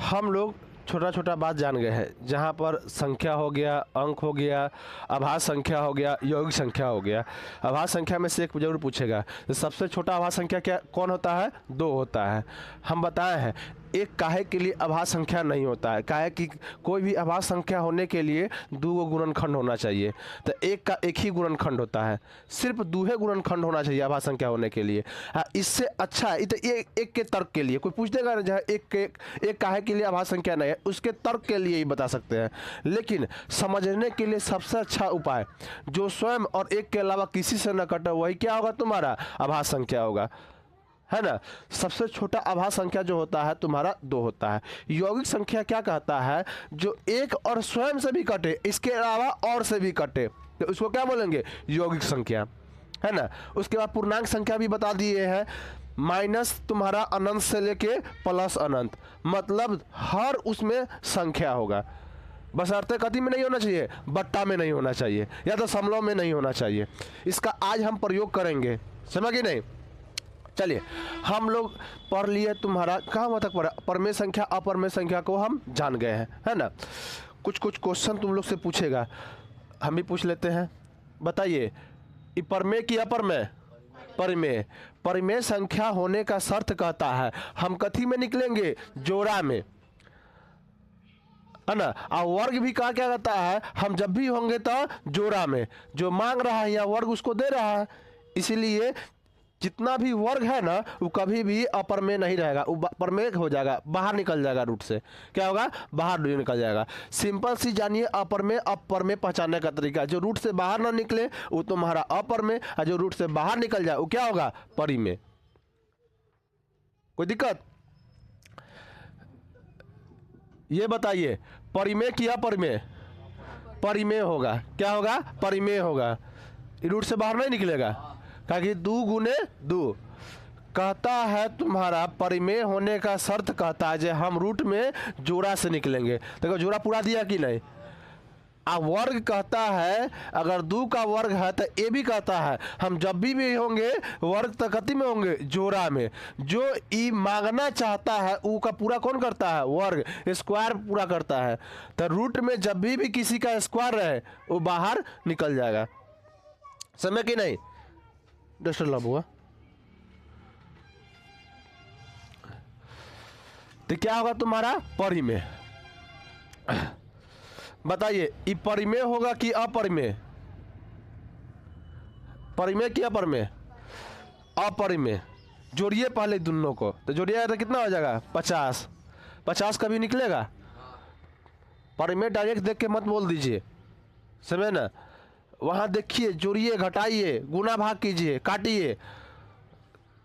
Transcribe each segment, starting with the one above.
हम लोग छोटा छोटा बात जान गए हैं, जहाँ पर संख्या हो गया, अंक हो गया, आभास संख्या हो गया, यौगिक संख्या हो गया। आभास संख्या में से एक जरूर पूछेगा, तो सबसे छोटा आभास संख्या क्या कौन होता है? 2 होता है। हम बताए हैं एक काहे के लिए आभास संख्या नहीं होता है, काहे कि कोई भी आभास संख्या होने के लिए 2 गुणनखंड होना चाहिए। तो एक का एक ही गुणनखंड होता है, सिर्फ 2 गुणनखंड होना चाहिए आभास संख्या होने के लिए। हाँ, इससे अच्छा है तो ये एक के तर्क के लिए कोई पूछ देगा ना, जहाँ एक काहे के लिए आभास संख्या नहीं है, उसके तर्क के लिए ही बता सकते हैं। लेकिन समझने के लिए सबसे अच्छा उपाय जो स्वयं और एक के अलावा किसी से न कटे, वही क्या होगा? तुम्हारा आभास संख्या होगा, है ना। सबसे छोटा आभास संख्या जो होता है तुम्हारा 2 होता है। यौगिक संख्या क्या कहता है? जो एक और स्वयं से भी कटे, इसके अलावा और से भी कटे, तो उसको क्या बोलेंगे? यौगिक संख्या, है ना। उसके बाद पूर्णांक संख्या भी बता दिए हैं, माइनस तुम्हारा अनंत से लेके प्लस अनंत, मतलब हर उसमें संख्या होगा, बशर्ते कति में नहीं होना चाहिए, बट्टा में नहीं होना चाहिए, या तो दशमलव में नहीं होना चाहिए। इसका आज हम प्रयोग करेंगे, समझ गए नहीं? चलिए, हम लोग पढ़ लिए तुम्हारा कहाँ तक पढ़ा? परमेय संख्या अपरमेय संख्या को हम जान गए हैं, है ना। कुछ कुछ क्वेश्चन तुम लोग से पूछेगा, हम भी पूछ लेते हैं। बताइए, ये परमेय की अपरमेय? परिमेय। परिमेय संख्या होने का शर्त कहता है हम कथी में निकलेंगे? जोड़ा में, है ना। और वर्ग भी कहा क्या कहता है? हम जब भी होंगे तो जोड़ा में। जो मांग रहा है या वर्ग उसको दे रहा है, इसीलिए जितना भी वर्ग है ना वो कभी भी अपरमेय नहीं रहेगा, वो परमेय हो जाएगा, बाहर निकल जाएगा रूट से। क्या होगा? बाहर निकल जाएगा। सिंपल सी जानिए अपरमेय अपरमेय पहचानने का तरीका, जो रूट से बाहर ना निकले वो तुम्हारा अपरमेय, और जो रूट से बाहर निकल जाए वो क्या होगा? परिमेय। कोई दिक्कत? ये बताइए, परिमेय की अपरमेय? परिमेय होगा। क्या होगा? परिमेय होगा। रूट से बाहर नहीं निकलेगा, क्योंकि 2 गुने 2 कहता है तुम्हारा परिमेय होने का शर्त कहता है जो हम रूट में जोड़ा से निकलेंगे। देखो जोड़ा पूरा दिया कि नहीं। अब वर्ग कहता है अगर 2 का वर्ग है तो ये भी कहता है हम जब भी होंगे वर्ग तो कति में होंगे? जोड़ा में। जो ई मांगना चाहता है वो का पूरा कौन करता है? वर्ग, स्क्वायर पूरा करता है। तो रूट में जब भी किसी का स्क्वायर रहे वो बाहर निकल जाएगा, समझ कि नहीं? डस्टर लब हुआ तो क्या होगा तुम्हारा? परिमेय। बताइए, ये परिमेय होगा कि अपरिमेय? परिमेय कि अपरिमेय? अपरिमेय। जोड़िए पहले दोनों को, तो जोड़िए तो कितना हो जाएगा? 50। 50 कभी निकलेगा? परिमेय डायरेक्ट देख के मत बोल दीजिए, समझे ना। वहाँ देखिए, जोड़िए, घटाइए, गुना भाग कीजिए, काटिए,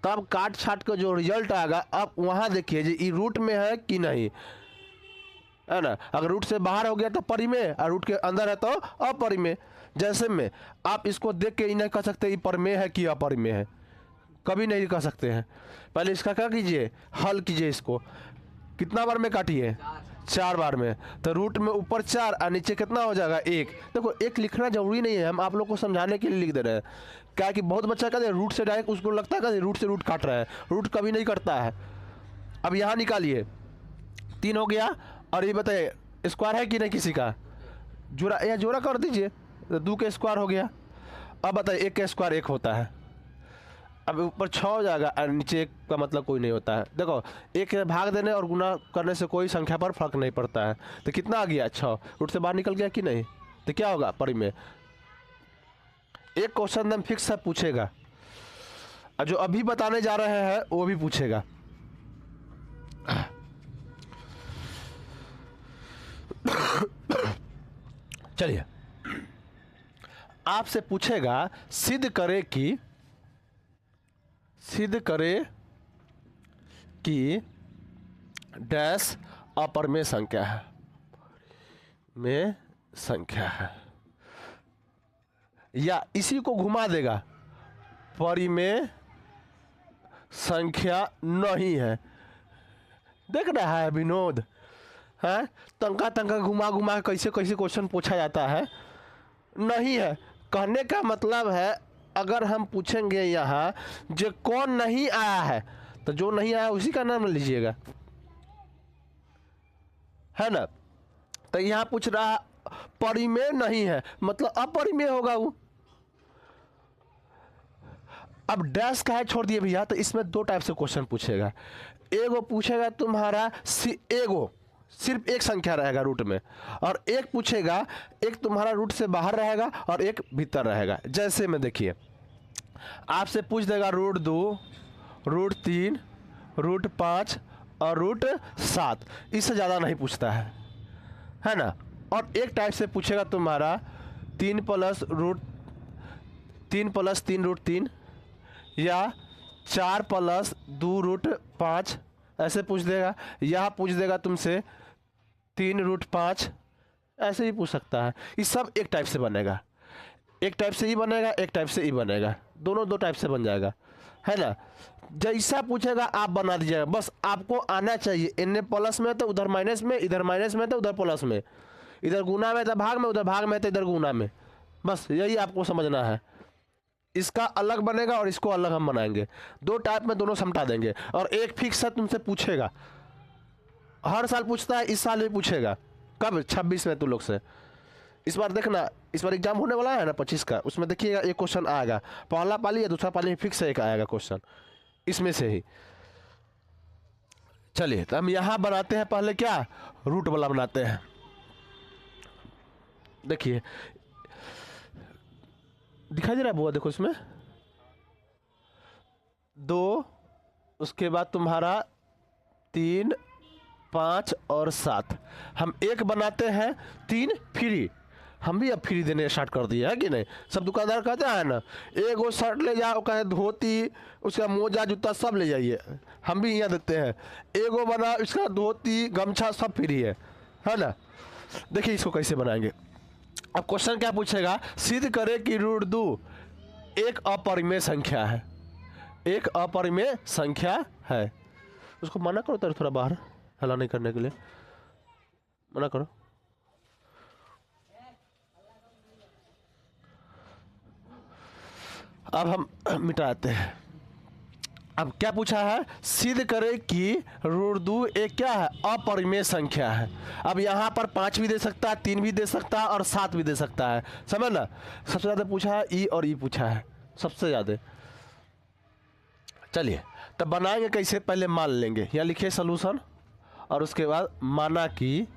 तब काट छाट का जो रिजल्ट आएगा अब वहाँ देखिए जी ये रूट में है कि नहीं, है ना। अगर रूट से बाहर हो गया तो परिमेय, और रूट के अंदर है तो अपरिमेय। जैसे में आप इसको देख के ही नहीं कह सकते ये परिमेय है कि अपरिमेय है, कभी नहीं कह सकते हैं। पहले इसका क्या कीजिए? हल कीजिए। इसको कितना बार में काटिए? 4 बार में। तो रूट में ऊपर 4 और नीचे कितना हो जाएगा? 1। देखो 1 लिखना जरूरी नहीं है, हम आप लोग को समझाने के लिए लिख दे रहे हैं। क्या कि बहुत बच्चा कहते हैं रूट से डायरेक्ट, उसको लगता है कि रूट से रूट काट रहा है, रूट कभी नहीं कटता है। अब यहाँ निकालिए, 3 हो गया, और ये बताइए स्क्वायर है कि नहीं किसी का? जोड़ा, या जोड़ा कर दीजिए, 2 का स्क्वायर हो गया। अब बताइए 1 का स्क्वायर 1 होता है, अब ऊपर 6 हो जाएगा और नीचे 1 का मतलब कोई नहीं होता है। देखो 1 भाग देने और गुना करने से कोई संख्या पर फर्क नहीं पड़ता है। तो कितना आ गया? 6। रूट से बाहर निकल गया कि नहीं? तो क्या होगा? परिमेय। एक क्वेश्चन एकदम फिक्स है पूछेगा, और जो अभी बताने जा रहे हैं वो भी पूछेगा। चलिए, आपसे पूछेगा सिद्ध करे कि डैश अपरमेय संख्या है, में संख्या है, या इसी को घुमा देगा परिमेय संख्या नहीं है। देख रहा है विनोद, है तंका तंका घुमा घुमा कैसे कैसे क्वेश्चन पूछा जाता है। नहीं है कहने का मतलब है, अगर हम पूछेंगे यहाँ जो कौन नहीं आया है, तो जो नहीं आया उसी का नाम लीजिएगा। है ना। तो यहाँ पूछ रहा परिमेय नहीं है, मतलब अपरिमेय होगा वो। अब डैश का है छोड़ दिए भैया, तो इसमें दो टाइप से क्वेश्चन पूछेगा। एगो पूछेगा तुम्हारा एगो सिर्फ एक संख्या रहेगा रूट में, और एक पूछेगा एक तुम्हारा रूट से बाहर रहेगा और एक भीतर रहेगा। जैसे में देखिए आपसे पूछ देगा रूट 2, रूट 3, रूट 5 और रूट 7, इससे ज़्यादा नहीं पूछता है ना। और एक टाइप से पूछेगा तुम्हारा 3 प्लस 3 रूट 3 या 4 प्लस 2 रूट 5, ऐसे पूछ देगा। यहाँ पूछ देगा तुमसे 3 रूट 5, ऐसे ही पूछ सकता है। ये सब एक टाइप से बनेगा, एक टाइप से ही बनेगा, एक टाइप से ही बनेगा, दोनों दो टाइप से बन जाएगा, है ना। जैसा पूछेगा आप बना दीजिएगा, बस आपको आना चाहिए। इन्हें प्लस में तो उधर माइनस में, इधर माइनस में तो उधर प्लस में, इधर गुना में तो भाग में, उधर भाग में तो इधर गुना में, बस यही आपको समझना है। इसका अलग बनेगा और इसको अलग हम बनाएंगे, दो टाइप में दोनों समटा देंगे। और एक फिक्स है तुमसे पूछेगा, हर साल पूछता है, इस साल भी पूछेगा। कब? 26 में तुम लोग से। इस बार देखना, इस बार एग्जाम होने वाला है ना 25 का, उसमें देखिएगा एक क्वेश्चन आएगा, पहला पाली या दूसरा पाली में फिक्स एक आएगा क्वेश्चन, इसमें से ही। चलिए तो हम यहाँ बनाते हैं, पहले क्या रूट वाला बनाते हैं। देखिए दिखाई दे रहा है बुआ, देखो इसमें 2, उसके बाद तुम्हारा 3, 5 और 7। हम एक बनाते हैं 3 फ्री, हम भी अब फ्री देने स्टार्ट कर दिए है कि नहीं। सब दुकानदार कहते हैं ना, एगो शर्ट ले जाओ, कहे धोती, उसका मोजा जूता सब ले जाइए, हम भी यहाँ देते हैं। एगो बना, इसका धोती गमछा सब फ्री है ना। देखिए इसको कैसे बनाएंगे। अब क्वेश्चन क्या पूछेगा, सिद्ध करे कि रूट 2 एक अपरिमेय संख्या है, एक अपरिमेय संख्या है। उसको मना करो तेरे, थोड़ा बाहर हला नहीं करने के लिए मना करो। अब हम मिटाते हैं। अब क्या पूछा है, सिद्ध करे कि रूट 2 एक क्या है, अपरिमेय संख्या है। अब यहाँ पर 5 भी दे सकता है, 3 भी दे सकता है और 7 भी दे सकता है, समझ ना। सबसे ज़्यादा पूछा है ई और ई पूछा है सबसे ज़्यादा। चलिए तब बनाएंगे कैसे, पहले मान लेंगे, यहाँ लिखिए सॉल्यूशन, और उसके बाद माना कि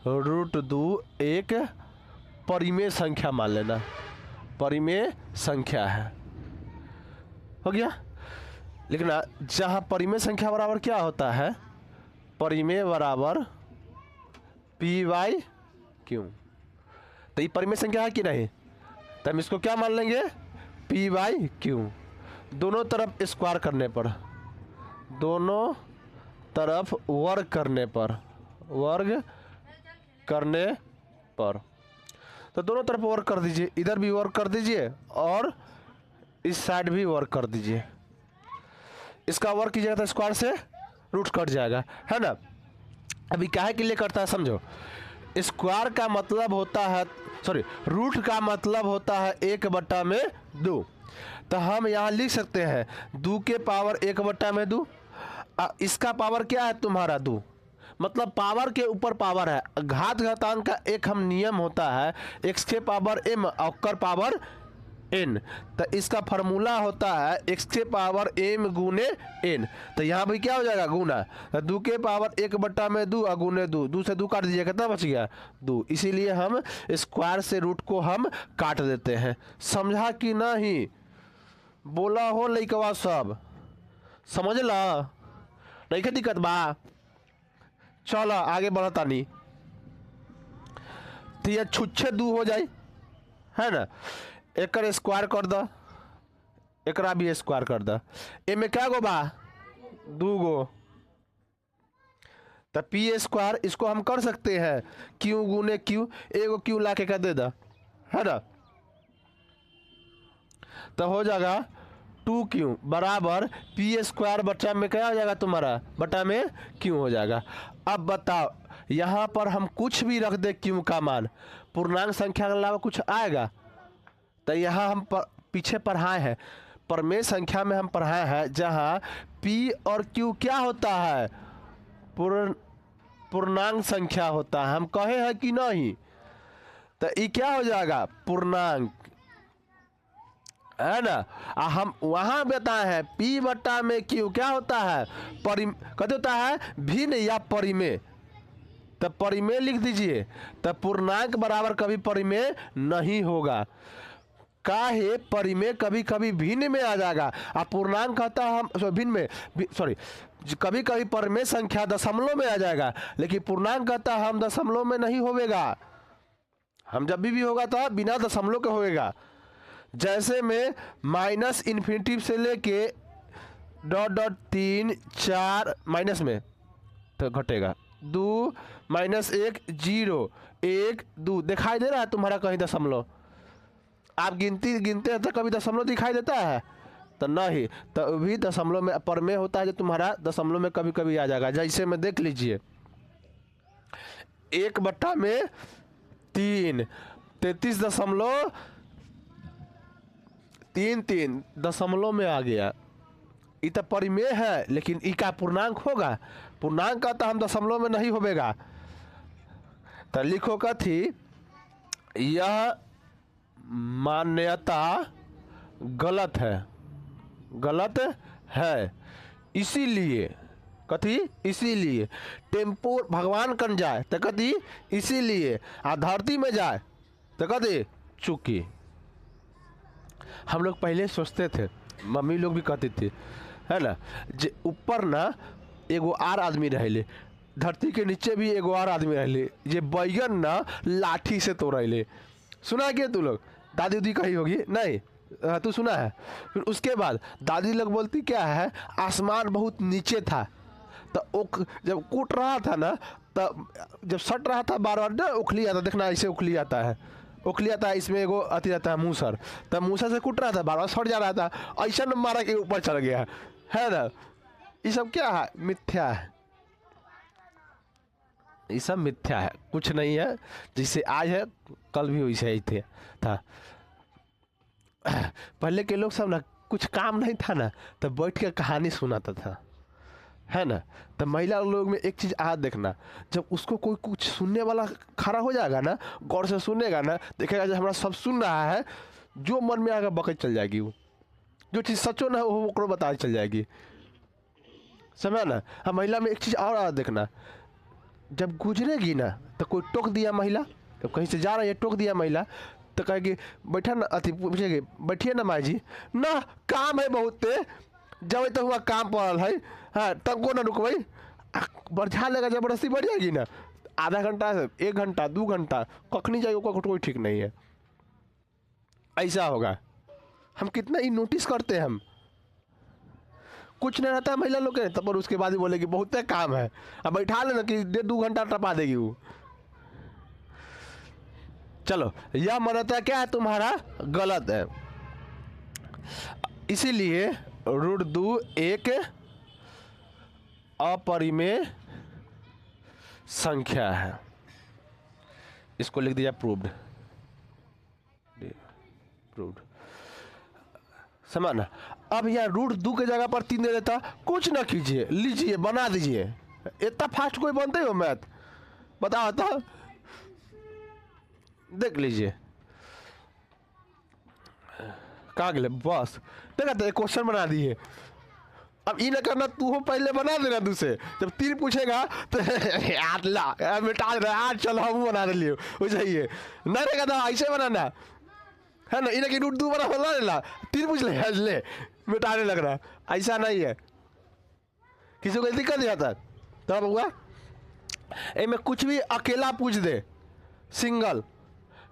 रूट 2 एक परिमेय संख्या मान लेना, परिमेय संख्या है, हो गया। लेकिन जहाँ परिमेय संख्या बराबर क्या होता है, परिमेय बराबर p/q, तो ये परिमेय संख्या है कि नहीं, तो हम इसको क्या मान लेंगे, p/q। दोनों तरफ स्क्वायर करने पर, दोनों तरफ वर्ग करने पर, वर्ग करने पर, तो दोनों तरफ वर्क कर दीजिए, इधर भी वर्क कर दीजिए और इस साइड भी वर्क कर दीजिए। इसका वर्क कीजिएगा तो स्क्वायर से रूट कट जाएगा, है ना। अभी काहे के लिए करता है समझो, स्क्वायर का मतलब होता है, सॉरी रूट का मतलब होता है 1/2। तो हम यहाँ लिख सकते हैं 2 के पावर 1/2। इसका पावर क्या है तुम्हारा 2, मतलब पावर के ऊपर पावर है। घात घातांक का एक हम नियम होता है, x के पावर m और पावर n, तो इसका फार्मूला होता है x के पावर m गुने n। तो यहाँ भी क्या हो जाएगा गुना, 2 के पावर 1/2 और गुने 2, 2 से 2 काट दीजिए, कितना बच गया 2। इसीलिए हम स्क्वायर से रूट को हम काट देते हैं। समझा कि नहीं, बोला हो लइकवा सब, समझ ला, नहीं क्या दिक्कत बा। चलो आगे बढ़ता नहीं, तो ये छुच्छे 2 हो जाए, है ना। एक स्क्वायर कर दो, एकरा भी स्क्वायर कर दो, एमे क्या गो बा 2 गो, तो p², इसको हम कर सकते हैं q गुने q, एगो q ला के क्या दे दो, है ना। तो हो जाएगा 2q बराबर p² बटा में क्या हो जाएगा तुम्हारा, बटा में q हो जाएगा। अब बताओ यहाँ पर हम कुछ भी रख दे q का मान, पूर्णांक संख्या के अलावा कुछ आएगा। तो यहाँ हम पीछे पढ़ाए हैं, परिमेय संख्या में हम पढ़ाए हैं जहाँ p और q क्या होता है, पूर्णांक संख्या होता है, हम कहे हैं कि नहीं? तो ये क्या हो जाएगा? पूर्णांक, है ना। हम वहां बताए हैं P बट्टा में Q क्या होता है? कहते होता है भिन्न या परिमेय। तब परिमेय लिख दीजिए। तब पूर्णांक बराबर कभी परिमेय नहीं होगा, काहे? परिमेय कभी कभी भिन्न में आ जाएगा। अब पूर्णांक कहता है हम भिन्न में, सॉरी, कभी कभी परिमेय संख्या दशमलव में आ जाएगा, लेकिन पूर्णांक कहता है हम दशमलव में नहीं होगा। हम जब भी होगा तो बिना दशमलव के होगा। जैसे में माइनस इन्फिनिटी से लेके डॉट डॉट 3 4 माइनस में तो घटेगा 2 -1 0 1 2 दिखाई दे रहा है तुम्हारा कहीं दशमलव? आप गिनते हैं तो कभी दशमलव दिखाई देता है? तो नहीं, तो भी दशमलव में परिमेय होता है जो तुम्हारा दशमलव में कभी कभी आ जाएगा। जैसे में देख लीजिए 1 बट्टा में 3 33.33 दशमलव में आ गया। ये तो परिमेय है, लेकिन इसका पूर्णांक होगा? पूर्णांक का तो हम दशमलव में नहीं होगा। तो लिखो कथी, यह मान्यता गलत है, गलत है। इसीलिए कथी, इसीलिए टेम्पो भगवान कन जाए तो कथी, इसीलिए आ धरती में जाए तो कथी, चूकी। हम लोग पहले सोचते थे, मम्मी लोग भी कहती थी, है ना, जे ऊपर ना एगो आर आदमी रहले, धरती के नीचे भी एगो और आदमी रहले, जे बैगन ना लाठी से तोड़ले। सुना है क्या तू लोग? दादी उदी कही होगी, नहीं? तू सुना है? फिर उसके बाद दादी लोग बोलती क्या है, आसमान बहुत नीचे था, तो जब कूट रहा था ना, तो जब सट रहा था बार बार ना उखली आता, देखना ऐसे उखली आता है, उखली आता है, इसमें एगो अति रहता है मूसर, तब मूसर से कूट रहा था, बार बार सट जा रहा था, ऐसा न मारा के ऊपर चढ़ गया, है ना। ये सब क्या है? मिथ्या है, ये सब मिथ्या है, कुछ नहीं है। जैसे आज है कल भी वैसे ही था। पहले के लोग सब ना कुछ काम नहीं था ना, तो बैठ के कहानी सुनाता था, है ना। तो महिला लोग में एक चीज़ आज देखना, जब उसको कोई कुछ सुनने वाला खड़ा हो जाएगा ना, गौर से सुनेगा ना, देखेगा जब हमारा सब सुन रहा है, जो मन में आकर बकत चल जाएगी, वो जो चीज़ सचो ना वो बता चल जाएगी, समझा ना। अब महिला में एक चीज़ और देखना, जब गुजरेगी ना तो कोई टोक दिया महिला, जब कहीं से जा रही है टोक दिया महिला, तो कहेगी बैठा ना, अति पूछेगी बैठिए ना माँ जी, ना काम है बहुत, जब तो हुआ काम पड़ल है, हाँ तब को ना रुकबई, बढ़ा लेगा, जबरदस्ती बढ़ जाएगी ना, आधा घंटा 1 घंटा 2 घंटा कखनी जाएगी, कोई ठीक नहीं है, ऐसा होगा। हम कितना ही नोटिस करते हैं, हम कुछ नहीं रहता है महिला लोग के, तब पर उसके बाद ही बोलेगी बहुत काम है, अब बैठा लेना कि 1.5-2 घंटा टपा देगी वो। चलो, यह मान्यता क्या है तुम्हारा? गलत है। इसीलिए √2 एक अपरिमेय संख्या है। इसको लिख दिया प्रूव्ड, प्रूव्ड, समझ ना। अब यहाँ √2 के जगह पर 3 दे देता, कुछ ना कीजिए, लीजिए बना दीजिए। इतना फास्ट कोई बनते हो मैथ? बताओ तो, देख लीजिए कहाँ गए, बस देखा तो क्वेश्चन बना दिए। अब ये ना करना, तू हो पहले बना देना, दूसरे जब 3 पूछेगा तो यार ला मिटा देना, आज चलो हम बना दे लियो, वो चाहिए ना रहेगा तो ऐसे बनाना, है ना। इन्हें कि √2 बना लेना, 3 पूछ ले मिटाने लग रहा, ऐसा नहीं है। किसी को दिक्कत नहीं आता तब हुआ में कुछ भी अकेला पूछ दे,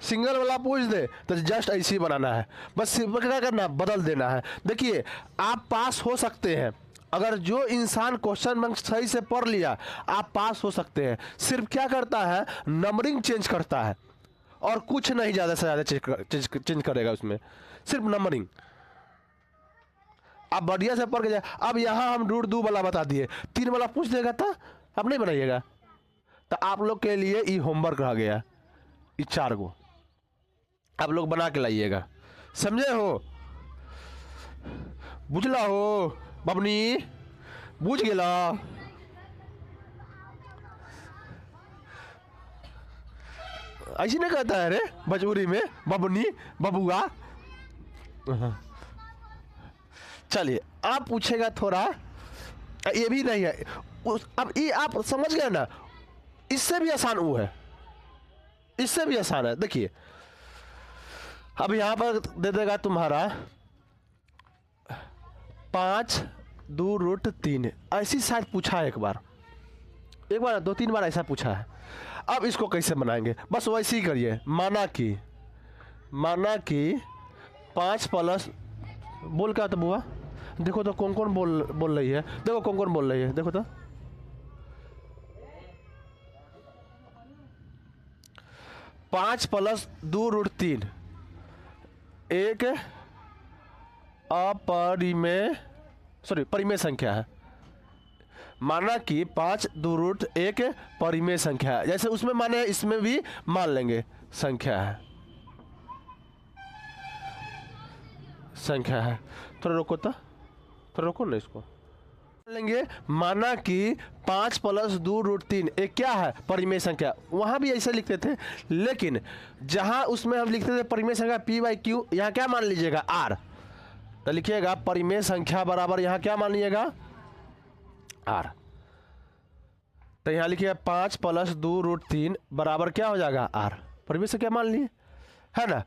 सिंगल वाला पूछ दे, तो जस्ट ऐसे ही बनाना है, बस सिर्फ क्या करना, बदल देना है। देखिए आप पास हो सकते हैं, अगर जो इंसान क्वेश्चन बैंक सही से पढ़ लिया, आप पास हो सकते हैं। सिर्फ क्या करता है, नंबरिंग चेंज करता है, और कुछ नहीं ज़्यादा से ज़्यादा चेंज करेगा उसमें, सिर्फ नंबरिंग। आप बढ़िया से पढ़ के जाए। अब यहाँ हम √2 वाला बता दिए, 3 वाला पूछ देगा था, अब नहीं बनाइएगा। तो आप लोग के लिए ये होमवर्क रह गया, ये 4 गो आप लोग बना के लाइएगा, समझे हो? बुझला हो बबनी? बुझ गेला? ऐसी नहीं कहता है रे भजूरी में, बबनी बबुआ। चलिए आप पूछेगा थोड़ा, ये भी नहीं है अब ये आप समझ गए ना, इससे भी आसान वो है, इससे भी आसान है। देखिए अब यहां पर दे देगा तुम्हारा 5√3, ऐसी शायद पूछा है एक बार 2-3 बार ऐसा पूछा है। अब इसको कैसे बनाएंगे, बस वैसे ही करिए। माना कि 5 प्लस बोल क्या था बुआ, देखो तो कौन कौन बोल रही है, देखो कौन कौन बोल रही है, देखो तो 5 प्लस 2√3 एक परिमेय संख्या है। माना कि 5√1 परिमेय संख्या है, जैसे उसमें माने इसमें भी मान लेंगे संख्या है, थोड़ा रोको ना इसको लेंगे। माना कि 5 प्लस 2√3 एक क्या है, परिमेय संख्या। वहां भी ऐसे लिखते थे, लेकिन जहां उसमें हम लिखते थे परिमेय संख्या p/q, यहाँ क्या मान लीजिएगा r, तो लिखिएगा परिमेय संख्या बराबर यहाँ क्या मान लीजिएगा r। तो यहाँ लिखिएगा 5 प्लस 2√3 बराबर क्या हो जाएगा r, परिमेय संख्या मान लिए, है ना।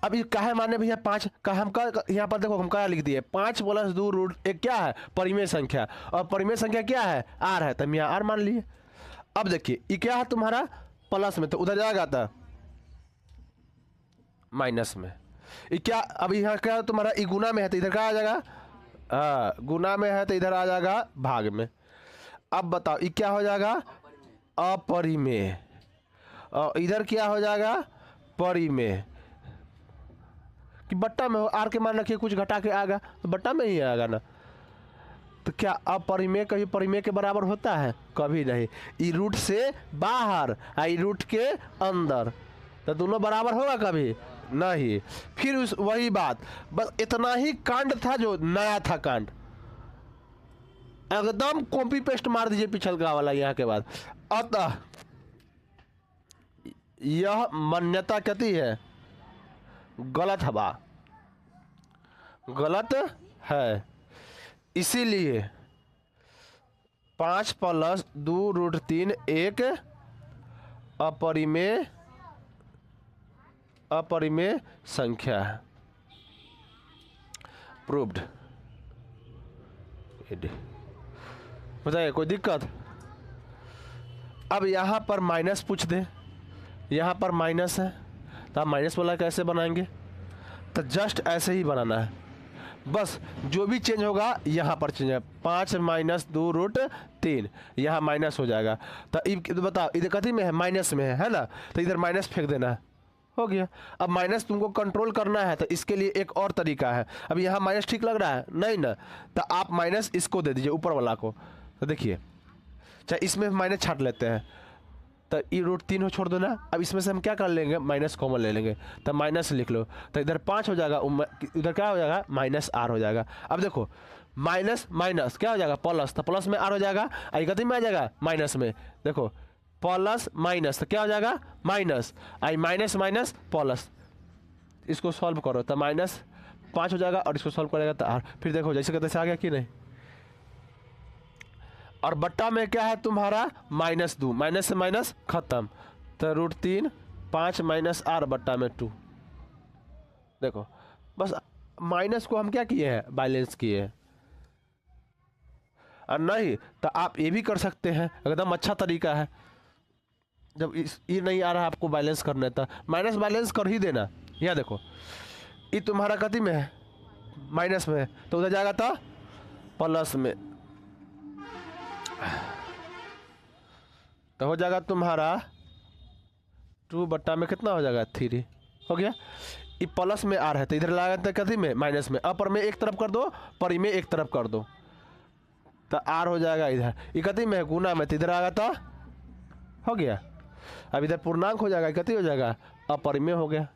अब ये काहे माने भैया 5 का, हम का यहाँ पर देखो हम क्या लिख दिए, 5 प्लस 2√1 क्या है, परिमेय संख्या, और परिमेय संख्या क्या है, r है, तो हम यहाँ r मान लिए। अब देखिए ये क्या है तुम्हारा प्लस में, तो उधर जाएगा था माइनस में। ये क्या, अब यहाँ क्या तुम्हारा ये गुना में है, तो इधर क्या आ जाएगा, गुना में है तो इधर आ जाएगा भाग में। अब बताओ ये क्या हो जाएगा, अपरिमेय, और इधर क्या हो जाएगा, परिमेय। कि बट्टा में हो, आर के मान रखिए कुछ घटा के आएगा तो बट्टा में ही आएगा ना। तो क्या अपरिमेय कभी परिमेय के बराबर होता है, कभी नहीं। ई रूट से बाहर आई रूट के अंदर, तो दोनों बराबर होगा कभी नहीं। फिर वही बात, बस इतना ही कांड था जो नया था कांड, एकदम कॉपी पेस्ट मार दीजिए पिछल का वाला यहाँ के बाद। अतः यह मान्यता कहती है गलत है, इसीलिए 5 प्लस 2√3 एक अपरिमेय संख्या है। प्रूव्ड। बताइए कोई दिक्कत। अब यहाँ पर माइनस पूछ दे, यहाँ पर माइनस है तो आप माइनस वाला कैसे बनाएंगे, तो जस्ट ऐसे ही बनाना है, बस जो भी चेंज होगा यहाँ पर चेंज है। 5 माइनस 2√3 यहाँ माइनस हो जाएगा, तो बताओ इधर कथी में है, माइनस में है ना, तो इधर माइनस फेंक देना है, हो गया। अब माइनस तुमको कंट्रोल करना है, तो इसके लिए एक और तरीका है। अब यहाँ माइनस ठीक लग रहा है नहीं ना, तो आप माइनस इसको दे दीजिए ऊपर वाला को, तो देखिए चाहे इसमें माइनस छाट लेते हैं, तो e√3 हो छोड़ दो ना। अब इसमें से हम क्या कर लेंगे, माइनस कॉमन ले लेंगे, तो माइनस लिख लो, तो इधर 5 हो जाएगा, इधर क्या हो जाएगा, माइनस r हो जाएगा। अब देखो माइनस माइनस क्या हो जाएगा, प्लस, तो प्लस में r हो जाएगा, आई गति में आ जाएगा माइनस में, देखो प्लस माइनस तो क्या हो जाएगा माइनस, आई माइनस माइनस प्लस, इसको सॉल्व करो तो -5 हो जाएगा, और इसको सॉल्व करेगा तो r, फिर देखो जैसे कहते से आ गया कि नहीं। और बट्टा में क्या है तुम्हारा -2, माइनस से माइनस खत्म, तो √3 5 माइनस r बट्टा में 2। देखो बस माइनस को हम क्या किए हैं, बैलेंस किए हैं। और नहीं तो आप ये भी कर सकते हैं, एकदम अच्छा तरीका है। जब ये नहीं आ रहा आपको बैलेंस करना, था माइनस बैलेंस कर ही देना। यहाँ देखो ये तुम्हारा कति में है, माइनस में है, तो उधर जाएगा था प्लस में, तो हो जाएगा तुम्हारा 2 बट्टा में कितना हो जाएगा 3 हो गया। ये प्लस में आ रहा है तो इधर लगा कथी में, माइनस में। अपर में एक तरफ कर दो, परिमेय एक तरफ कर दो, तो r हो जाएगा इधर। ये कथी में है, गुना में, तो इधर आएगा तो हो गया। अब इधर पूर्णांक हो जाएगा, कथी हो जाएगा, अपरिमेय हो गया।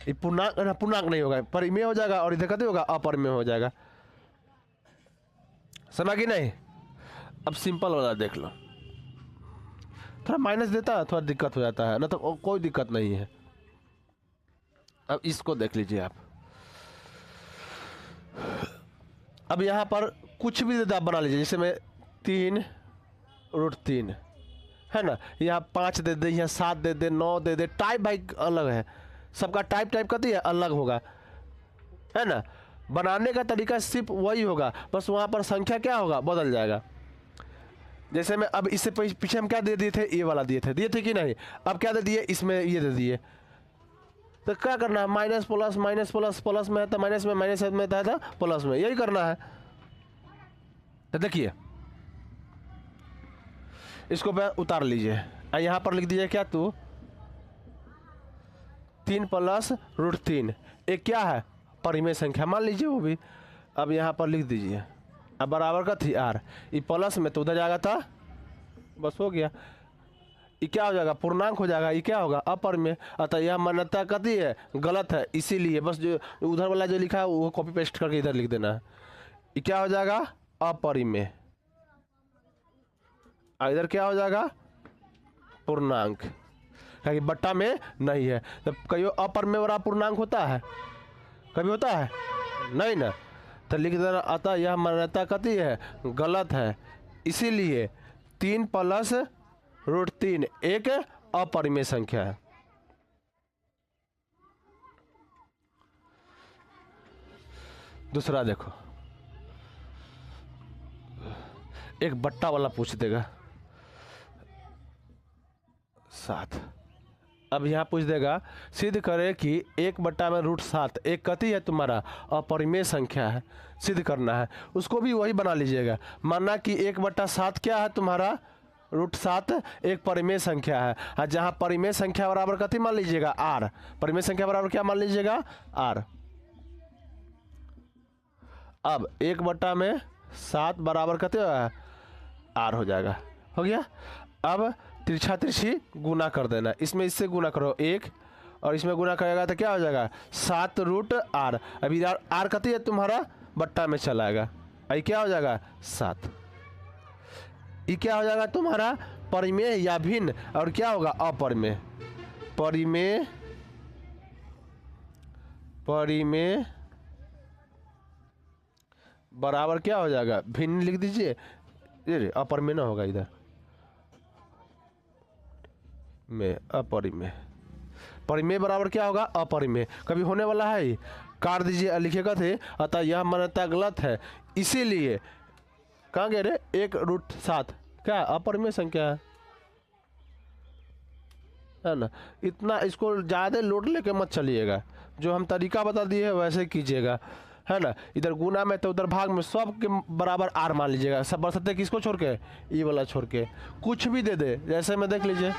ये पूर्णांक नहीं होगा, परिमेय हो जाएगा, और इधर कथी होगा, अपरिमेय हो जाएगा। समझा कि नहीं। अब सिंपल वाला देख लो, थोड़ा माइनस देता है, थोड़ा दिक्कत हो जाता है, ना तो कोई दिक्कत नहीं है। अब इसको देख लीजिए आप। अब यहाँ पर कुछ भी आप बना लीजिए, जैसे मैं 3√3 है ना, यहाँ 5 दे दे, यहाँ 7 दे दे, 9 दे दे, टाइप भाई अलग है, सबका टाइप करती है अलग होगा, है ना। बनाने का तरीका सिर्फ वही होगा, बस वहाँ पर संख्या क्या होगा, बदल जाएगा। जैसे मैं अब इससे पीछे हम क्या दे दिए थे, ये वाला दिए थे कि नहीं, अब क्या दे दिए, इसमें ये दे दिए। तो क्या करना है, minus plus minus plus, plus में है तो माइनस में, माइनस में था तो प्लस में, यही करना है। तो देखिए इसको उतार लीजिए, यहाँ पर लिख दीजिए क्या, तू 3+√3 एक क्या है, परिमेय संख्या मान लीजिए वो भी। अब यहाँ पर लिख दीजिए, अब बराबर का थी आर, ये प्लस में तो उधर जाएगा था, बस हो गया। ये क्या हो जाएगा, पूर्णांक हो जाएगा, ये क्या होगा, अपरिमेय। अतः यह मान्यता कथी है, गलत है, इसीलिए बस जो उधर वाला जो लिखा है वो कॉपी पेस्ट करके इधर लिख देना है। ये क्या हो जाएगा, अपरिमेय, इधर क्या हो जाएगा, पूर्णांक, क्योंकि बट्टा में नहीं है। तो कहीं अपरिमेय वाला पूर्णांक होता है, कभी होता है नहीं ना, तो लिख देना। अतः यह मान्यता कथी है, गलत है, इसीलिए 3+√3 एक अपरिमेय संख्या है। दूसरा देखो, एक बट्टा वाला पूछ देगा 7। अब यहाँ पूछ देगा सिद्ध करे कि 1/√7 एक कथी है, तुम्हारा अपरिमेय संख्या है, सिद्ध करना है। उसको भी वही बना लीजिएगा, मानना कि 1/7 क्या है, तुम्हारा √7 एक परिमेय संख्या है। और जहाँ परिमेय संख्या बराबर कथी मान लीजिएगा, आर, परिमेय संख्या बराबर क्या मान लीजिएगा, आर। अब 1/7 बराबर कथी है, आर हो जाएगा, हो गया। अब तिरछा तिरछी गुना कर देना, इसमें इससे गुना करो 1 और इसमें गुना करेगा तो क्या हो जाएगा, 7√r। अभी आर कथी है, तुम्हारा बट्टा में चला आएगा, अभी क्या हो जाएगा 7। ये क्या हो जाएगा तुम्हारा, परिमेय या भिन्न, और क्या होगा अपरिमेय। परिमेय, परिमेय बराबर क्या हो जाएगा, भिन्न लिख दीजिए, ये अपरिमेय ना होगा इधर में, अपरिमेय। परिमेय बराबर क्या होगा, अपरिमेय, कभी होने वाला है, काट दीजिए, लिखेगा थे। अतः यह मान्यता गलत है, इसीलिए कहाँ गए रे, 1√7 क्या अपरिमेय संख्या है ना। इतना इसको ज़्यादा लोड लेके मत चलिएगा, जो हम तरीका बता दिए है वैसे कीजिएगा, है ना। इधर गुना में तो उधर भाग में सब के बराबर आर मान लीजिएगा, सब बरसते किसको छोड़ के, ये वाला छोड़ के, कुछ भी दे दे, जैसे में देख लीजिए।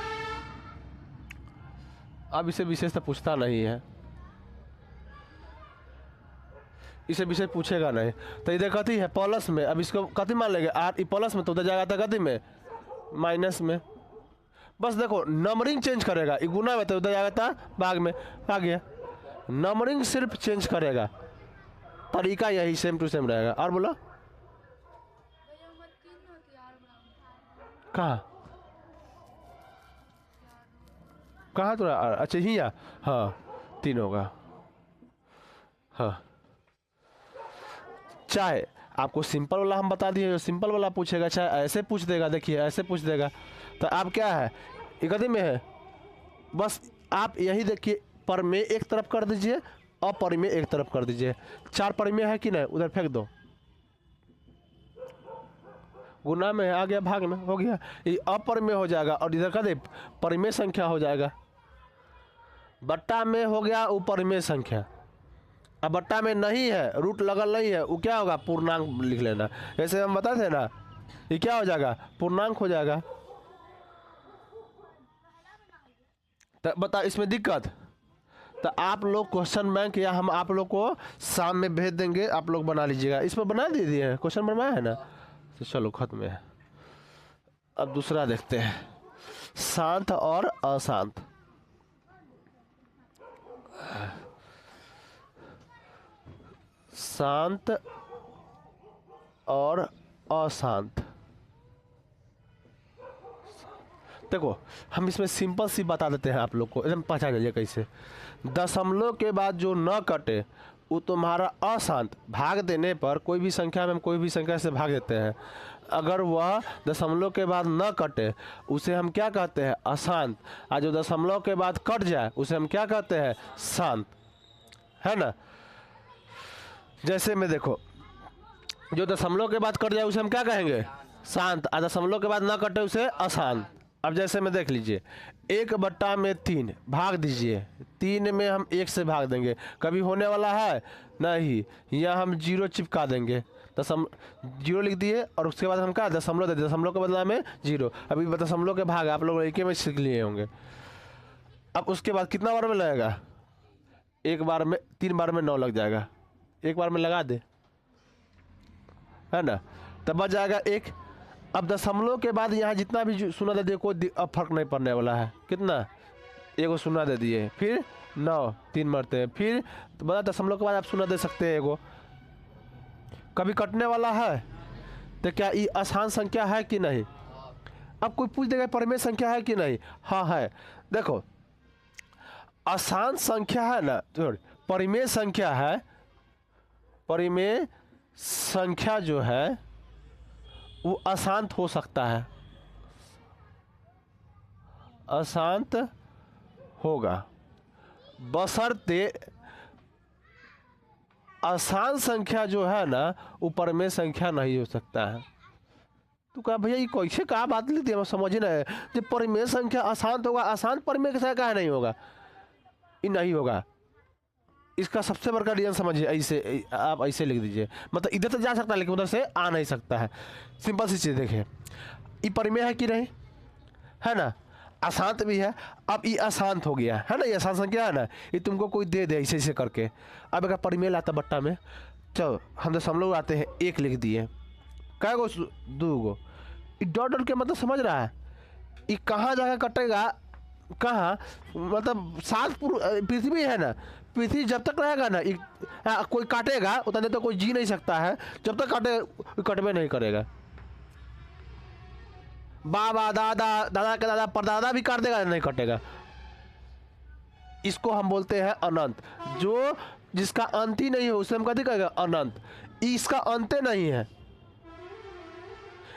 अब इसे विशेषता पूछता नहीं है, इसे विषय पूछेगा नहीं। तो इधर कथी है, प्लस में, अब इसको कथी मान लेंगे, आर, प्लस में तो उधर जाएगा था कथी में, माइनस में। बस देखो नंबरिंग चेंज करेगा, ये गुना में तो उधर जाएगा था भाग में, आ गया। नंबरिंग सिर्फ चेंज करेगा, तरीका यही सेम टू सेम रहेगा। और बोलो कहाँ कहाँ तो, अच्छा ही है, हाँ 3 होगा, हाँ। चाहे आपको सिंपल वाला हम बता दिए, सिंपल वाला पूछेगा, चाहे ऐसे पूछ देगा, देखिए ऐसे पूछ देगा, तो आप क्या है, इकट्ठी में है, बस आप यही देखिए, परिमेय एक तरफ कर दीजिए, अपरिमेय एक तरफ कर दीजिए। 4 परिमेय है कि नहीं, उधर फेंक दो, गुना में आ गया, भाग में हो गया, ये अपरिमेय हो जाएगा, और इधर का दे परिमेय संख्या हो जाएगा। बट्टा में हो गया उपरिमेय संख्या, अब बट्टा में नहीं है, रूट लगल नहीं है, वो क्या होगा, पूर्णांक लिख लेना। जैसे हम बताते थे ना, ये क्या हो जाएगा, पूर्णांक हो जाएगा। तो बता इसमें दिक्कत, तो आप लोग क्वेश्चन बैंक या हम आप लोग को शाम में भेज देंगे, आप लोग बना लीजिएगा। इस पर बना दीजिए, क्वेश्चन बनवाया है ना, तो चलो खत्म है। अब दूसरा देखते हैं, शांत और अशांत। शांत और अशांत, देखो हम इसमें सिंपल सी बता देते हैं आप लोग को, एकदम पहचान लीजिए कैसे। दशमलव के बाद जो न कटे वो तुम्हारा अशांत, भाग देने पर कोई भी संख्या में हम कोई भी संख्या से भाग देते हैं, अगर वह दशमलव के बाद न कटे उसे हम क्या कहते हैं, अशांत। और जो दशमलव के बाद कट जाए उसे हम क्या कहते हैं, शांत, है ना। जैसे में देखो, जो दशमलव के बाद कट जाए उसे हम क्या कहेंगे, शांत, और दशमलव के बाद न कटे उसे अशांत। अब जैसे में देख लीजिए, 1/3 भाग दीजिए, 3 में हम 1 से भाग देंगे, कभी होने वाला है नहीं, यहाँ हम 0 चिपका देंगे, 0 लिख दिए और उसके बाद हम क्या दशमलव दे दिए, दशमलव के बदला में 0। अभी दशमलव के भाग आप लोग एक में सीख लिए होंगे। अब उसके बाद कितना बार में लगेगा, एक बार में, 3 बार में 9 लग जाएगा, एक बार में लगा दे, है ना, तब बच जाएगा 1। अब दशमलव के बाद यहाँ जितना भी शून्य दे दिए कोई अब फर्क नहीं पड़ने वाला है, कितना, 1 शून्य दे दिए, फिर 9 3 मरते हैं, फिर तो बता दशमलव के बाद आप शून्य दे सकते हैं, 1 कभी कटने वाला है, तो क्या ये आसान संख्या है कि नहीं। अब कोई पूछ देगा परिमेय संख्या है कि नहीं, हाँ है। देखो आसान संख्या है ना, परिमेय संख्या है, परिमेय संख्या जो है वो अशांत हो सकता है, अशांत होगा, बशर्ते आसान संख्या जो है ना वो परिमेय संख्या नहीं हो सकता है। तो कहा भैया ये कैसे कहा बात ली थी, हम समझ ना है जब परिमेय संख्या अशांत होगा, अशांत परिमेय संख्या नहीं होगा, ये नहीं होगा। इसका सबसे बड़ा रीजन समझिए, ऐसे आप ऐसे लिख दीजिए, मतलब इधर तो जा सकता है लेकिन उधर से आ नहीं सकता है। सिंपल सी चीज़ देखिए, ये परिमेय है कि नहीं, है ना, अशांत भी है। अब ये अशांत हो गया है ना, ये अशांत संख्या है ना, ये तुमको कोई दे दे ऐसे ऐसे करके। अब अगर परिमेय लाता बट्टा में, चलो हम दशमलव आते हैं, 1 लिख दिए, कै गो, 2 गो, ये डॉट डॉट के मतलब समझ रहा है, ये कहाँ जाकर कटेगा, कहाँ, मतलब 7 पृथ्वी है ना, पृथ्वी जब तक रहेगा ना कोई काटेगा, उतना देर तो कोई जी नहीं सकता है, जब तक काटे कटवे नहीं करेगा। बाबा दादा, दादा के दादा परदादा भी काट देगा, नहीं कटेगा। इसको हम बोलते हैं अनंत, जो जिसका अंत ही नहीं हो उसे हम कभी कहेगा अनंत, इसका अंत नहीं है।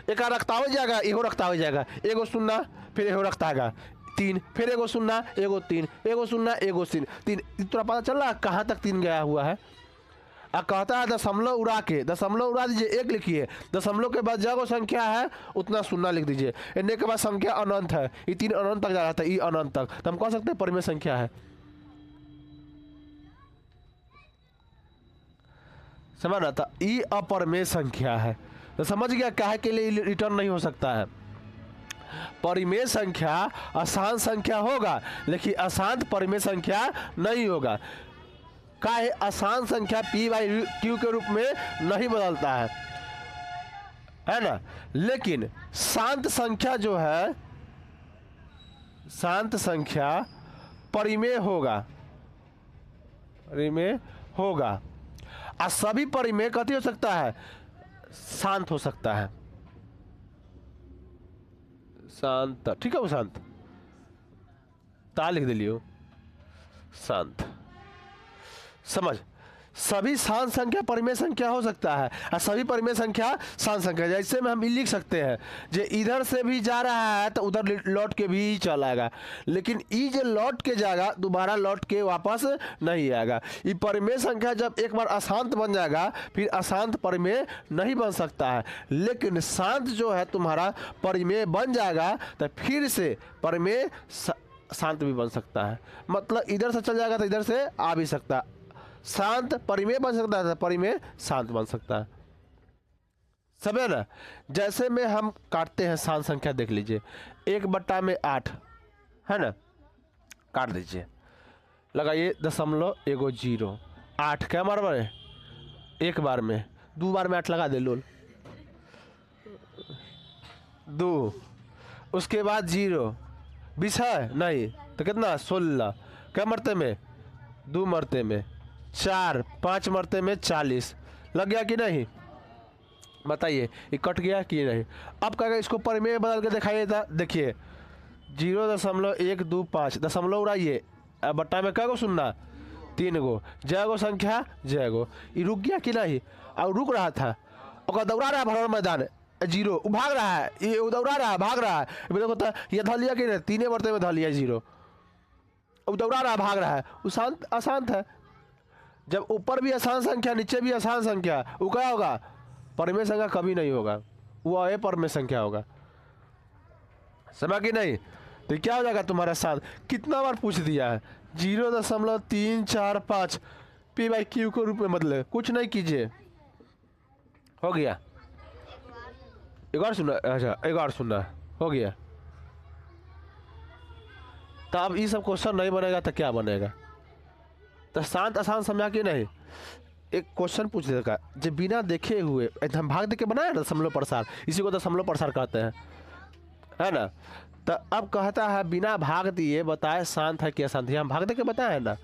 एक रखता हो जाएगा, एगो रखता हो जाएगा, 1 शून्य फिर एगो रखता है 3, फिर 1 शून्य 1 3, 1 शून्य 1 3, थोड़ा पता चल रहा है कहाँ तक 3 गया हुआ है। अब कहता है दशमलव उड़ा के, दशमलव उड़ा दीजिए, 1 लिखिए, दशमलव के बाद जो संख्या है उतना शून्य लिख दीजिए, इन्ने के बाद संख्या अनंत है, ये 3 अनंत तक जा रहा था, ये अनंत तक, तो हम कह सकते हैं परिमेय संख्या है। समझ रहा था, ये अपरिमेय संख्या है, तो समझ गया काहे के लिए रिटर्न नहीं हो सकता है। परिमेय संख्या अशांत संख्या होगा, लेकिन अशांत परिमेय संख्या नहीं होगा। काहे, अशांत संख्या p/q के रूप में नहीं बदलता है ना, लेकिन शांत संख्या जो है, शांत संख्या परिमेय होगा, परिमेय होगा। और सभी परिमेय कथी हो सकता है, शांत हो सकता है, शांत, ठीक है, वो शांत ता लिख दिलियो, शांत। समझ, सभी शांत संख्या परिमेय संख्या हो सकता है और सभी परिमेय संख्या शांत संख्या। जैसे में हम लिख सकते हैं जे इधर से भी जा रहा है तो उधर लौट के भी चला आएगा, लेकिन ई जो लौट के जाएगा दोबारा लौट के वापस नहीं आएगा। ये परिमेय संख्या जब एक बार अशांत बन जाएगा फिर अशांत परिमेय नहीं बन सकता है, लेकिन शांत जो है तुम्हारा परिमेय बन जाएगा तो फिर से परिमेय शांत भी बन सकता है। मतलब इधर से चल जाएगा तो इधर से आ भी सकता है, शांत परिमेय बन सकता है, परिमेय शांत बन सकता है, समझे ना। जैसे में हम काटते हैं शांत संख्या, देख लीजिए 1/8 है ना, काट दीजिए, लगाइए दशमलव 0, 8 क्या बार में, 1 बार में, 2 बार में 8 लगा दे लोल, 2, उसके बाद 0, 20 है नहीं तो कितना 16, क्या मरते में 2 मरते में 4, 5 मरते में 40, लग गया कि नहीं, बताइए ये कट गया कि नहीं। अब क्या इसको परिमेय बदल के दिखाइए था, देखिए 0.125 दशमलव उड़ाइए। अब बट्टा में क्या गो सुनना 3 गो, जय गो संख्या जय गो। ये रुक गया कि नहीं? और रुक रहा था और दौड़ा रहा है भरवार मैदान 0, वो भाग रहा है, ये दौड़ा रहा है भाग रहा है, देखो तो ये धो लिया कि नहीं, 3 बर्ते में धो लिया 0, वो दौड़ा रहा है भाग रहा है, वो शांत अशांत है। जब ऊपर भी आसान संख्या नीचे भी आसान संख्या, वो क्या होगा? परमेय संख्या कभी नहीं होगा, वो अपरमेय संख्या होगा। समझ कि नहीं? तो क्या हो जाएगा तुम्हारा साथ? कितना बार पूछ दिया है? 0.345 पी बाई क्यू के रूप में बदले, कुछ नहीं कीजिए, हो गया। एक बार सुनना, अच्छा एक बार सुनना, हो गया। तो अब ये सब क्वेश्चन नहीं बनेगा तो क्या बनेगा? तो शांत आसान समझा कि नहीं? एक क्वेश्चन पूछ देगा जो बिना देखे हुए हम भाग दे के बनाया ना दशमलव प्रसार, इसी को दशमलव प्रसार कहते हैं, है ना? तो अब कहता है बिना भाग दिए बताए शांत है कि अशांत है। हम भाग दे के बताए है ना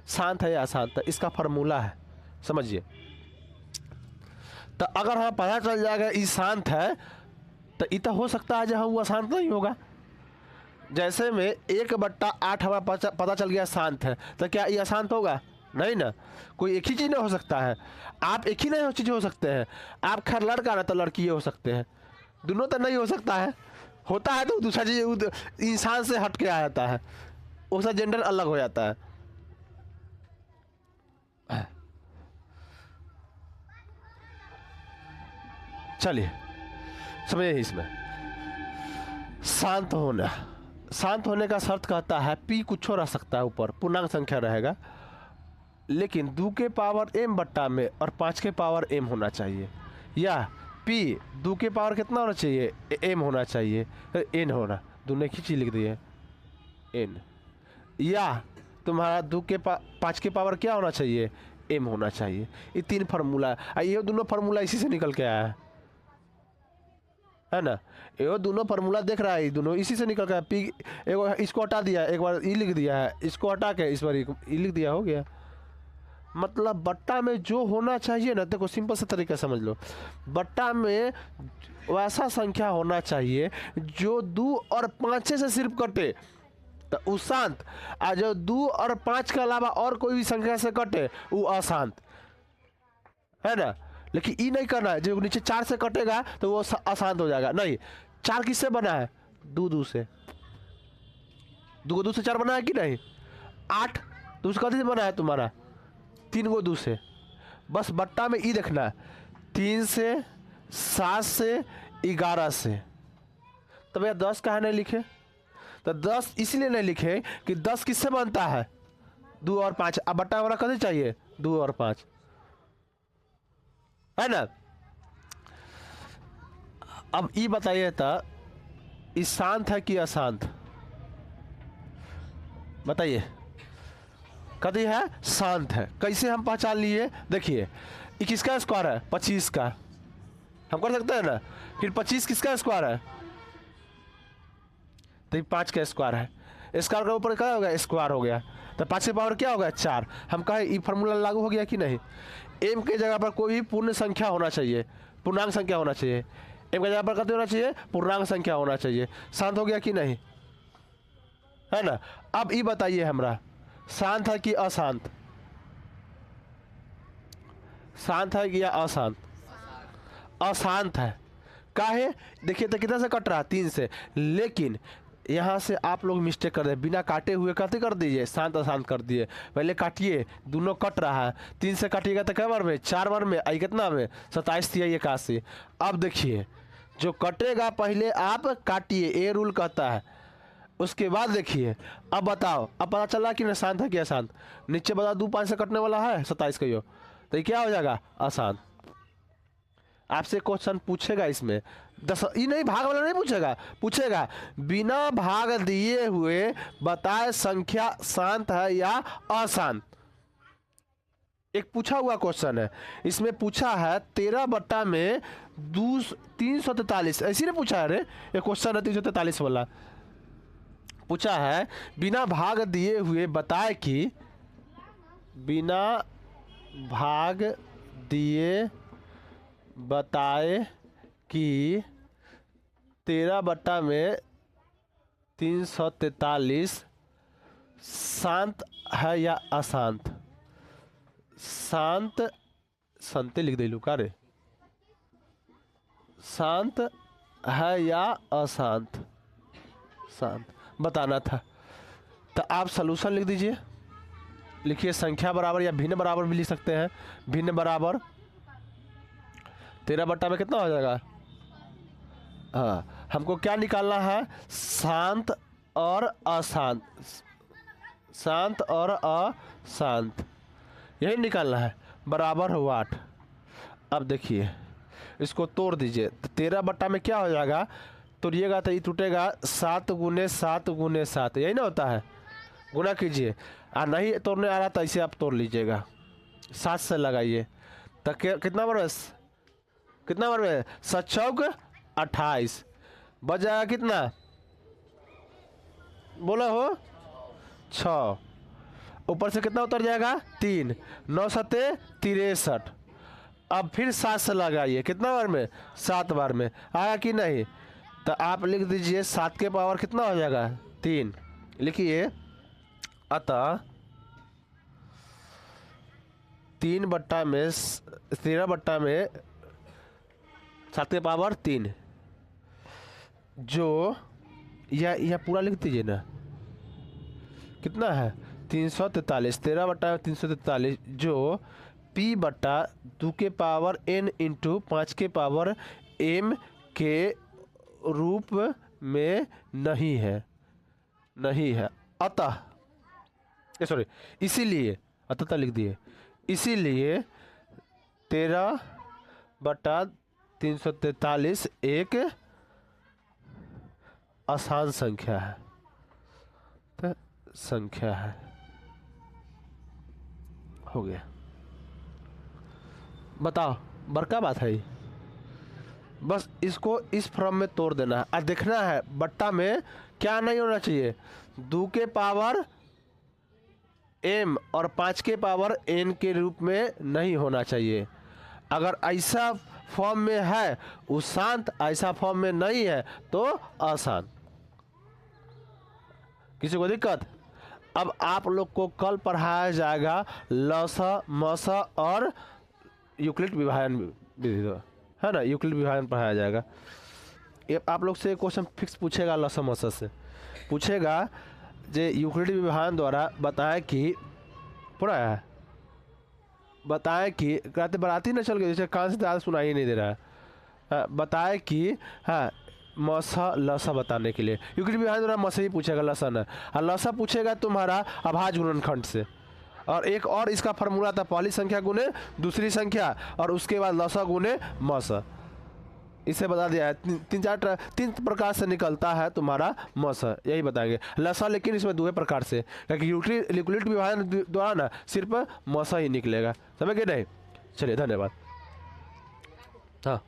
शांत है या अशांत है, इसका फार्मूला है, समझिए। तो अगर हमें पता चल जाएगा ये शांत है तो ये तो हो सकता है जहाँ वो अशांत नहीं होगा। जैसे में 1/8 हमें पता चल गया शांत है, तो क्या ये अशांत होगा? नहीं ना, कोई एक ही चीज़ नहीं हो सकता है। आप एक ही नहीं चीज़ हो सकते हैं, आप खैर लड़का ना तो लड़की हो सकते हैं, दोनों तो नहीं हो सकता है। होता है तो दूसरा चीज इंसान से हट के आ जाता है, उसका जेंडर अलग हो जाता है। चलिए समझिए इसमें शांत होना। शांत होने का शर्त कहता है पी कुछ रह सकता है, ऊपर पूर्णांक संख्या रहेगा, लेकिन 2 के पावर m बट्टा में और 5 के पावर m होना चाहिए, या पी 2 के पावर कितना होना चाहिए? m होना चाहिए, n होना, दोनों की चीज लिख दिए n, या तुम्हारा 5 के पावर क्या होना चाहिए? m होना चाहिए। ये 3 फार्मूला, ये दोनों फार्मूला इसी से निकल के आया है ना? ये दोनों फार्मूला देख रहा है, दोनों इसी से निकल के आया। पी एक इसको हटा दिया, एक बार ई लिख दिया है, इसको हटा के इस बार ई लिख दिया, हो गया। मतलब बट्टा में जो होना चाहिए ना, देखो सिंपल सा तरीका समझ लो, बट्टा में वैसा संख्या होना चाहिए जो 2 और 5 से सिर्फ कटे तो वो शांत, और जो 2 और 5 के अलावा और कोई भी संख्या से कटे वो अशांत, है ना? लेकिन ये नहीं करना है, जो नीचे 4 से कटेगा तो वो अशांत हो जाएगा। नहीं, 4 किससे बना है? 2 से, 2 से 4 बना है कि नहीं? 8 तो उसका कथी से बना है तुम्हारा? 3 गो 2 से। बस बट्टा में ई देखना है, 3 से, 7 से, 11 से। तो भैया 10 कहाँ नहीं लिखे? तो 10 इसलिए नहीं लिखे कि 10 किससे बनता है? 2 और 5। अब बट्टा हमारा कथी चाहिए? 2 और 5, है ना? अब ये बताइए तो ये शांत है कि अशांत? बताइए। कथी है? शांत है। कैसे हम पहचान लिए? देखिए ये किसका स्क्वायर है? 25 का, हम कर सकते हैं ना। फिर 25 किसका स्क्वायर है? तो 5 का स्क्वायर है, स्क्वायर के ऊपर क्या हो गया? स्क्वायर हो गया, तो 5 की पावर क्या हो गया? 4। हम कहे ये फार्मूला लागू हो गया कि नहीं? एम के जगह पर कोई भी पूर्ण संख्या होना चाहिए, पूर्णांक संख्या होना चाहिए। एम के जगह पर कितने होना चाहिए? पूर्णांक संख्या होना चाहिए। शांत हो गया कि नहीं? है ना? अब ये बताइए हमरा, शांत है कि अशांत? शांत है कि या अशांत? अशांत है। काहे? देखिए तो कितना से कट रहा? 3 से। लेकिन यहाँ से आप लोग मिस्टेक कर रहे, बिना काटे हुए कहते कर दीजिए, शांत अशांत कर दिए। पहले काटिए, दोनों कट रहा है, 3 से काटिएगा तो क्या बार में? 4 बार में। आई कितना में? 27 थी 81। अब देखिए जो कटेगा पहले आप काटिए, ए रूल कहता है। उसके बाद देखिए, अब बताओ, अब पता चला कि ना शांत है कि अशांत? नीचे बताओ 2 5 से कटने वाला है 27 का, तो ये क्या हो जाएगा? अशांत। आपसे क्वेश्चन पूछेगा इसमें 10, ये नहीं भाग वाला नहीं पूछेगा, पूछेगा बिना भाग दिए हुए बताए संख्या शांत है या अशांत। एक पूछा हुआ क्वेश्चन है, इसमें पूछा है 13 बट्टा में 343, ऐसी नहीं पूछा है रे, ये क्वेश्चन है 343 वाला। पूछा है बिना भाग दिए हुए बताए कि, बिना भाग दिए बताए कि 13 बट्टा में 343 शांत है या अशांत? शांत, संते लिख दे का रे, शांत है या अशांत? शांत बताना था। तो आप सलूशन लिख दीजिए, लिखिए संख्या बराबर या भिन्न बराबर भी लिख सकते हैं। भिन्न बराबर 13 बट्टा में कितना हो जाएगा? हाँ, हमको क्या निकालना है? शांत और अशांत, शांत और अशांत, यही निकालना है। बराबर हुआ 8। अब देखिए इसको तोड़ दीजिए, तो 13 बट्टा में क्या हो जाएगा? तोड़िएगा तो ये टूटेगा 7 गुने 7 गुने 7, यही ना होता है। गुना कीजिए, और नहीं तोड़ने आ रहा तो ऐसे आप तोड़ लीजिएगा, 7 से लगाइए तो कितना बार, कितना बार में? 7 चौक 28, बच जाएगा कितना? बोला हो 6, ऊपर से कितना उतर जाएगा? 3, 9 सत्ते 63। अब फिर 7 से लगाइए, कितना बार में? 7 बार में। आया कि नहीं? तो आप लिख दीजिए 7 के पावर कितना हो जाएगा? 3। लिखिए अतः 3 बट्टा में 13 बट्टा में 7 के पावर 3, जो यह पूरा लिख दीजिए ना, कितना है? 343, 13 बट्टा में 343, जो p बट्टा 2 के पावर n इंटू 5 के पावर m के रूप में नहीं है, नहीं है। अतः सॉरी, इसीलिए, अतः लिख दिए, इसीलिए 13 बट्टा 343 एक अशांत संख्या है, तो संख्या है। हो गया। बताओ, बड़का बात है ये। बस इसको इस फॉर्म में तोड़ देना है और देखना है बट्टा में क्या नहीं होना चाहिए? 2 के पावर m और 5 के पावर n के रूप में नहीं होना चाहिए। अगर ऐसा फॉर्म में है वो शांत, ऐसा फॉर्म में नहीं है तो अशांत। किसी को दिक्कत? अब आप लोग को कल पढ़ाया जाएगा लसा, मसा और यूक्लिड विभाजन विधि, है ना? यूक्लिड विभाजन पढ़ाया जाएगा। ये आप लोग से क्वेश्चन फिक्स पूछेगा, लसा मसा से पूछेगा जे यूक्लिड विभाजन द्वारा बताए कि, पूरा है बताए कि, कहते बराती न चल गए, जैसे कान से ज़्यादा सुनाई नहीं दे रहा है। बताए कि हाँ मसा लसा बताने के लिए यूक्लिड विभाजन द्वारा मसा ही पूछेगा, लसा न। और लसा पूछेगा तुम्हारा अभाज्य गुणनखंड से। और एक और इसका फार्मूला था, पहली संख्या गुने दूसरी संख्या और उसके बाद लसा गुने मसा। इसे बता दिया है। 3 प्रकार से निकलता है तुम्हारा मसा, यही बताएंगे। लसा लेकिन इसमें 2 प्रकार से, क्योंकि यूक्लिड विभाजन द्वारा ना सिर्फ मसा ही निकलेगा। समझ गए नहीं? चलिए धन्यवाद। हाँ।